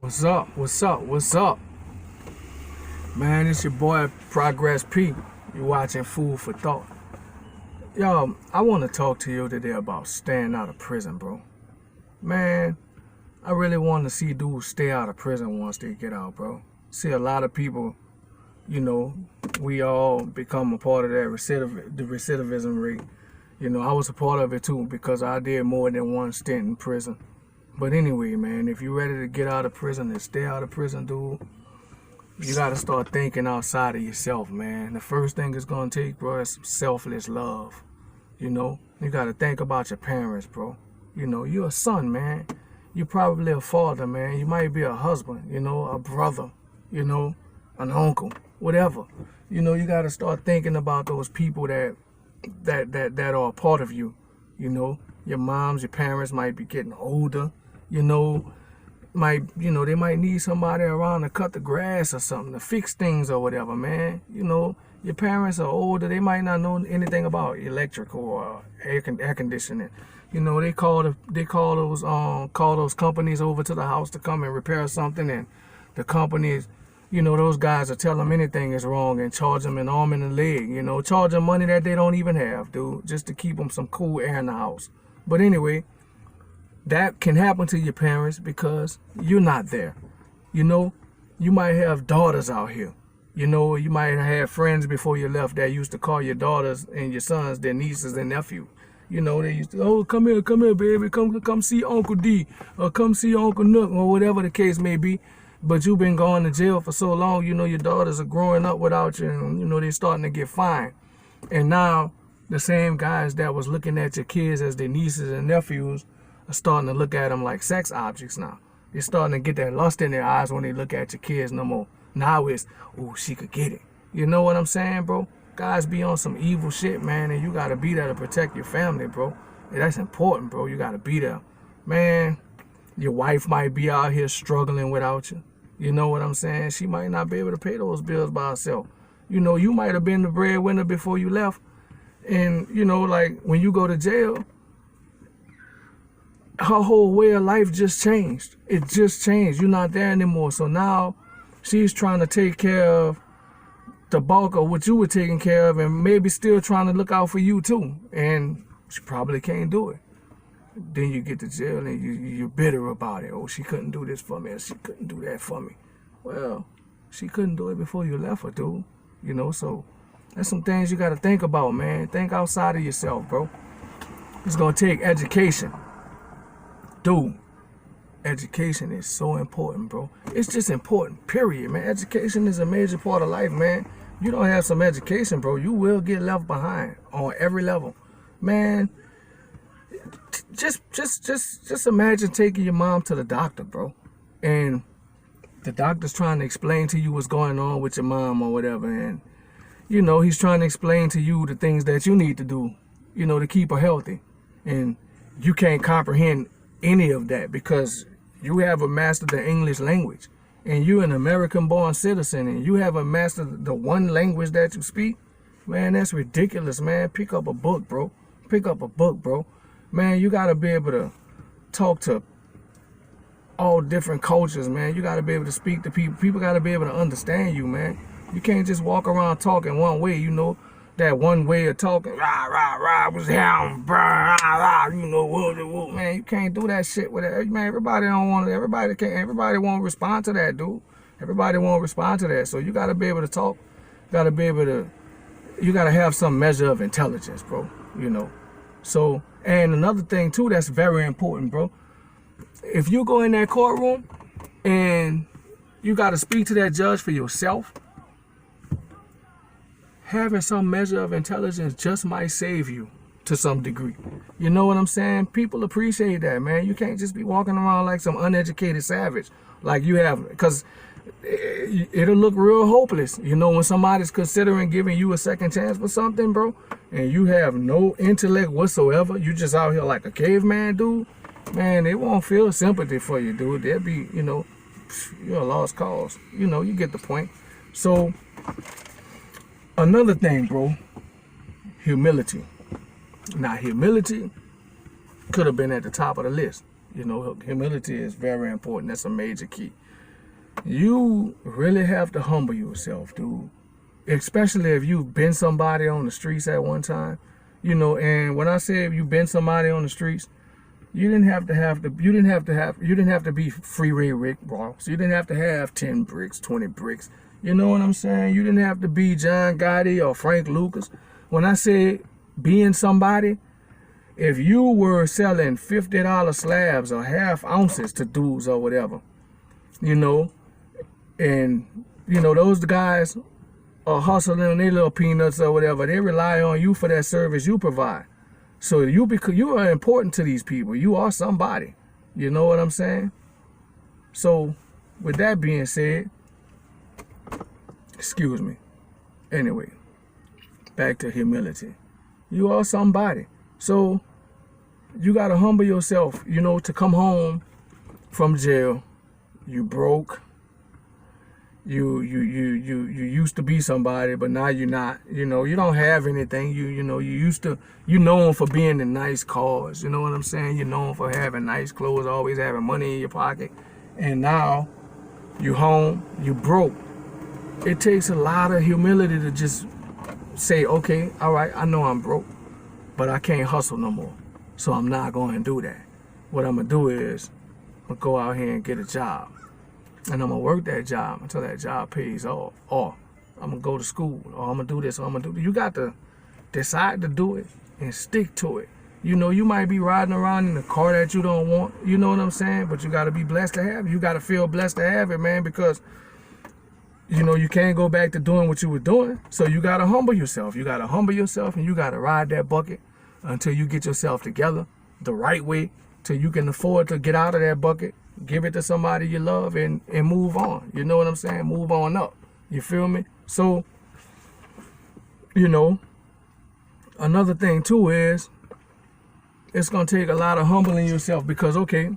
What's up? What's up? What's up? Man, it's your boy Progress P. You watching Food for Thought. Yo, I want to talk to you today about staying out of prison, bro. Man, I really want to see dudes stay out of prison once they get out, bro. See a lot of people, we all become a part of that the recidivism rate. I was a part of it too because I did more than one stint in prison. But anyway, man, if you're ready to get out of prison and stay out of prison, dude, you got to start thinking outside of yourself, man. The first thing it's going to take, bro, is some selfless love. You got to think about your parents, bro. You're a son, man. You're probably a father, man. You might be a husband, a brother, an uncle, whatever. You got to start thinking about those people that are a part of you. Your moms, your parents might be getting older. They might need somebody around to cut the grass or something, to fix things or whatever, man. Your parents are older. They might not know anything about electrical or air conditioning. They call those companies over to the house to come and repair something, and the companies, those guys will tell them anything is wrong and charge them an arm and a leg, charge them money that they don't even have, dude, just to keep them some cool air in the house. But anyway, that can happen to your parents because you're not there. You might have daughters out here. You might have had friends before you left that used to call your daughters and your sons their nieces and nephews. They used to, oh, come here, baby, come see Uncle D, or come see Uncle Nook, or whatever the case may be. But you've been going to jail for so long, your daughters are growing up without you, and, they're starting to get fined. And now, the same guys that was looking at your kids as their nieces and nephews are starting to look at them like sex objects now. They're starting to get that lust in their eyes when they look at your kids no more. Now it's, oh, she could get it. You know what I'm saying, bro? Guys be on some evil shit, man, and you got to be there to protect your family, bro. That's important, bro. You got to be there. Man, your wife might be out here struggling without you. You know what I'm saying? She might not be able to pay those bills by herself. You might have been the breadwinner before you left. And, like when you go to jail, her whole way of life just changed. It just changed. You're not there anymore. So now she's trying to take care of the bulk of what you were taking care of, and maybe still trying to look out for you too. And she probably can't do it. Then you get to jail and you're bitter about it. Oh, she couldn't do this for me, or she couldn't do that for me. Well, she couldn't do it before you left her, dude. So that's some things you got to think about, man. Think outside of yourself, bro. It's going to take education. Dude, education is so important, bro. It's just important, period, man. Education is a major part of life, man. You don't have some education, bro, you will get left behind on every level. Man, just imagine taking your mom to the doctor, bro. And the doctor's trying to explain to you what's going on with your mom or whatever, and he's trying to explain to you the things that you need to do, to keep her healthy. And you can't comprehend any of that because you haven't mastered the English language. And you're an American-born citizen and you haven't mastered the one language that you speak. Man, that's ridiculous, man. Pick up a book, bro. Pick up a book, bro. Man, you got to be able to talk to all different cultures, man. You got to be able to speak to people. People got to be able to understand you, man. You can't just walk around talking one way, that one way of talking, rah, rah, rah, was him, rah, rah, rah, man, you can't do that shit with it. Man, everybody won't respond to that, dude. Everybody won't respond to that. So you got to be able to talk. You got to have some measure of intelligence, bro, So, and another thing, too, that's very important, bro. If you go in that courtroom and you got to speak to that judge for yourself, having some measure of intelligence just might save you to some degree. You know what I'm saying? People appreciate that, man. You can't just be walking around like some uneducated savage like you have, because it'll look real hopeless. When somebody's considering giving you a second chance for something, bro, and you have no intellect whatsoever, you just out here like a caveman, dude, man, they won't feel sympathy for you, dude. They'll be, you're a lost cause. You get the point. So, another thing, bro, humility. Now, humility could have been at the top of the list. You know, humility is very important. That's a major key. You really have to humble yourself, dude. Especially if you've been somebody on the streets at one time. You know, and when I say if you've been somebody on the streets, you didn't have to be Freeway Rick Ross. You didn't have to have 10 bricks, 20 bricks. You know what I'm saying? You didn't have to be John Gotti or Frank Lucas. When I say being somebody, if you were selling $50 slabs or half ounces to dudes or whatever, you know, and, you know, those guys are hustling on their little peanuts or whatever, they rely on you for that service you provide. So you are important to these people. You are somebody. You know what I'm saying? So with that being said, excuse me. Anyway, back to humility. You are somebody. So you got to humble yourself, you know, to come home from jail. You broke. You used to be somebody, but now you're not. You know, you don't have anything. You known for being in nice cars. You know what I'm saying? You're known for having nice clothes, always having money in your pocket. And now you home, you broke. It takes a lot of humility to just say, okay, all right, I know I'm broke, but I can't hustle no more. So I'm not going to do that. What I'm going to do is I'm going to go out here and get a job. And I'm going to work that job until that job pays off. Or I'm going to go to school. Or I'm going to do this. Or I'm going to do that. You got to decide to do it and stick to it. You know, you might be riding around in a car that you don't want. You know what I'm saying? But you got to be blessed to have it. You got to feel blessed to have it, man, because, you know, you can't go back to doing what you were doing. So you got to humble yourself. You got to humble yourself, and you got to ride that bucket until you get yourself together the right way, till you can afford to get out of that bucket, give it to somebody you love, and move on. You know what I'm saying? Move on up. You feel me? So, you know, another thing too is it's going to take a lot of humbling yourself, because, okay,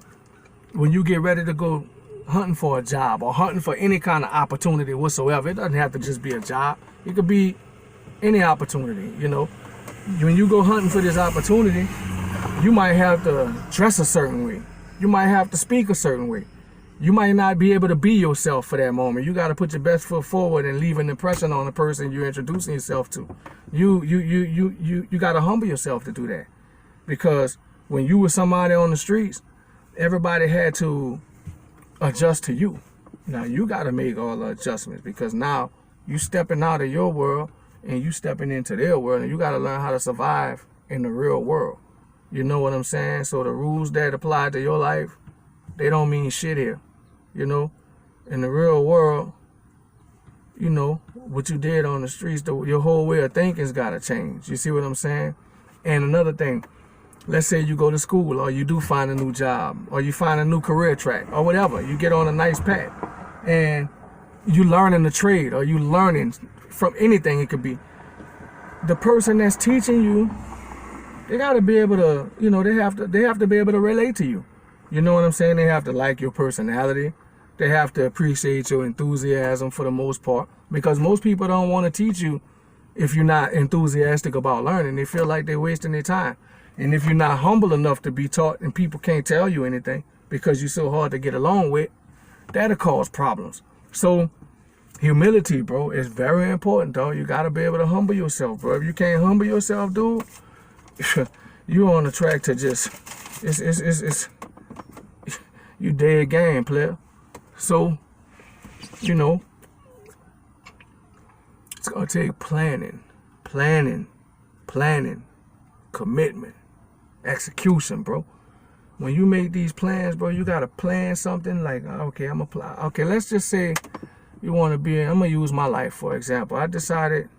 when you get ready to go hunting for a job or hunting for any kind of opportunity whatsoever, it doesn't have to just be a job. It could be any opportunity, you know. When you go hunting for this opportunity, you might have to dress a certain way. You might have to speak a certain way. You might not be able to be yourself for that moment. You got to put your best foot forward and leave an impression on the person you're introducing yourself to. You got to humble yourself to do that. Because when you were somebody on the streets, everybody had to adjust to you. Now you got to make all the adjustments, because now you stepping out of your world and you stepping into their world, and you got to learn how to survive in the real world. You know what I'm saying? So the rules that apply to your life, they don't mean shit here. You know, in the real world, you know, what you did on the streets, your whole way of thinking's got to change. You see what I'm saying? And another thing, let's say you go to school, or you do find a new job, or you find a new career track, or whatever. You get on a nice path and you learning the trade, or you learning from anything it could be. The person that's teaching you, they got to be able to, you know, they have to be able to relate to you. You know what I'm saying? They have to like your personality. They have to appreciate your enthusiasm for the most part, because most people don't want to teach you if you're not enthusiastic about learning. They feel like they're wasting their time. And if you're not humble enough to be taught and people can't tell you anything because you're so hard to get along with, that'll cause problems. So humility, bro, is very important, dog. You got to be able to humble yourself, bro. If you can't humble yourself, dude, you're on the track to just, it's you dead game, player. So, you know, it's going to take planning, commitment, execution, bro. When you make these plans, bro, you got to plan something like, okay, okay, let's just say you want to be, I'm going to use my life, for example. I decided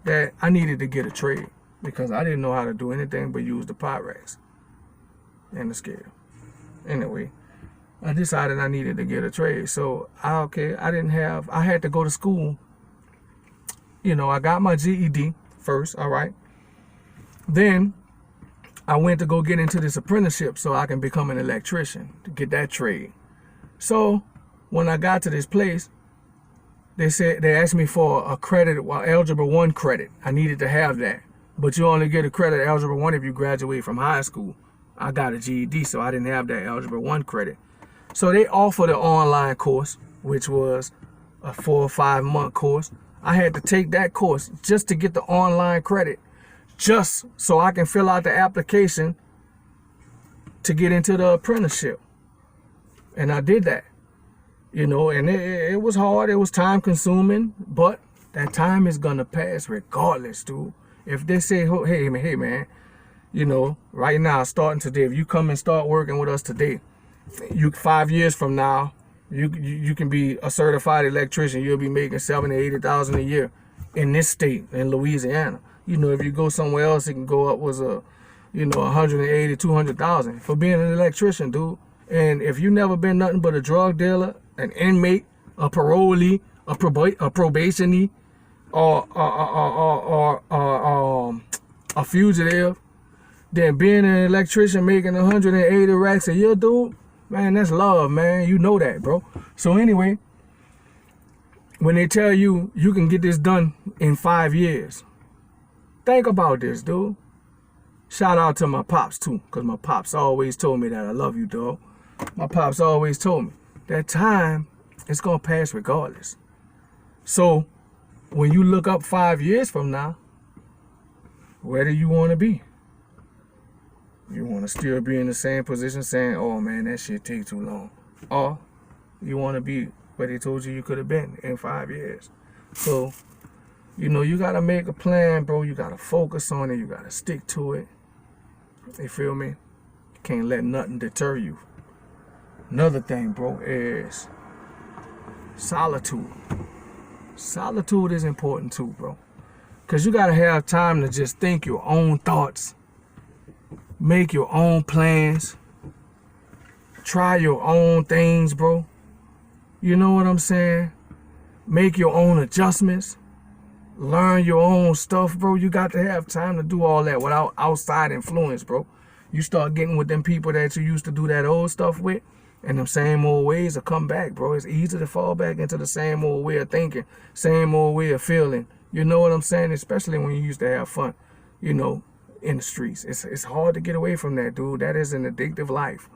that I needed to get a trade because I didn't know how to do anything but use the pot racks and the scale. Anyway, I decided I needed to get a trade. So, I had to go to school. You know, I got my GED first, all right? Then I went to go get into this apprenticeship so I can become an electrician, to get that trade. So when I got to this place, they asked me for a credit, Algebra 1 credit. I needed to have that. But you only get a credit Algebra 1 if you graduate from high school. I got a GED, so I didn't have that Algebra 1 credit. So they offered an online course, which was a 4 or 5 month course. I had to take that course just to get the online credit, just so I can fill out the application to get into the apprenticeship. And I did that, you know, and it was hard. It was time consuming, but that time is going to pass regardless, dude. If they say, hey, man, you know, right now, starting today, if you come and start working with us today, 5 years from now, you can be a certified electrician. You'll be making $70,000 to $80,000 a year in this state, in Louisiana. You know, if you go somewhere else, it can go up was $180,000 to $200,000 for being an electrician, dude. And if you never been nothing but a drug dealer, an inmate, a parolee, a probationee, or a fugitive, then being an electrician making 180 racks a year, dude, man, that's love, man. You know that, bro. So anyway, when they tell you you can get this done in 5 years, think about this, dude. Shout out to my pops too, because my pops always told me that I love you, dog. My pops always told me that time is gonna pass regardless. So when you look up 5 years from now, where do you want to be? You want to still be in the same position saying, oh man, that shit take too long. Or you want to be where they told you could have been in 5 years. So, you know, you got to make a plan, bro. You got to focus on it. You got to stick to it. You feel me? You can't let nothing deter you. Another thing, bro, is solitude. Solitude is important too, bro. Because you got to have time to just think your own thoughts. Make your own plans. Try your own things, bro. You know what I'm saying? Make your own adjustments. Learn your own stuff, bro. You got to have time to do all that without outside influence, bro. You start getting with them people that you used to do that old stuff with, and them same old ways will come back, bro. It's easy to fall back into the same old way of thinking, same old way of feeling. You know what I'm saying? Especially when you used to have fun, you know, in the streets. It's hard to get away from that, dude. That is an addictive life.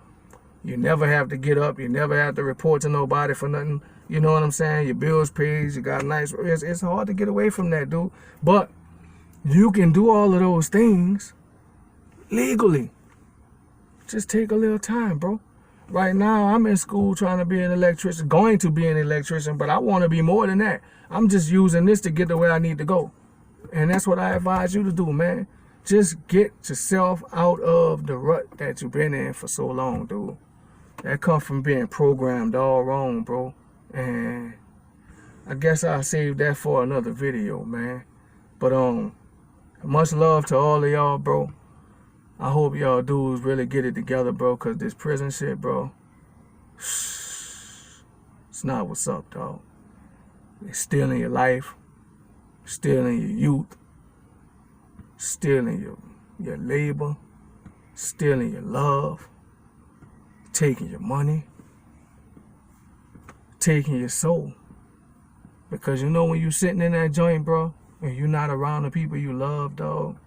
You never have to get up. You never have to report to nobody for nothing. You know what I'm saying? Your bills paid. You got nice. It's hard to get away from that, dude. But you can do all of those things legally. Just take a little time, bro. Right now, I'm in school trying to be an electrician, going to be an electrician, but I want to be more than that. I'm just using this to get to where I need to go. And that's what I advise you to do, man. Just get yourself out of the rut that you've been in for so long, dude. That comes from being programmed all wrong, bro. And I guess I'll save that for another video, man. But much love to all of y'all, bro. I hope y'all dudes really get it together, bro, because this prison shit, bro, it's not what's up, dog. It's stealing your life, stealing your youth, stealing your labor, stealing your love, taking your money, taking your soul. Because you know when you sitting in that joint, bro, and you're not around the people you love, dog,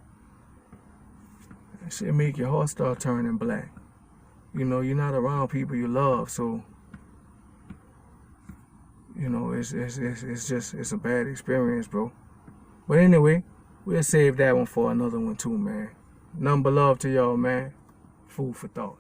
that shit make your heart start turning black. You know, you're not around people you love, so you know it's a bad experience, bro. But anyway, we'll save that one for another one too, man. Nothing but love to y'all, man. Food for thought.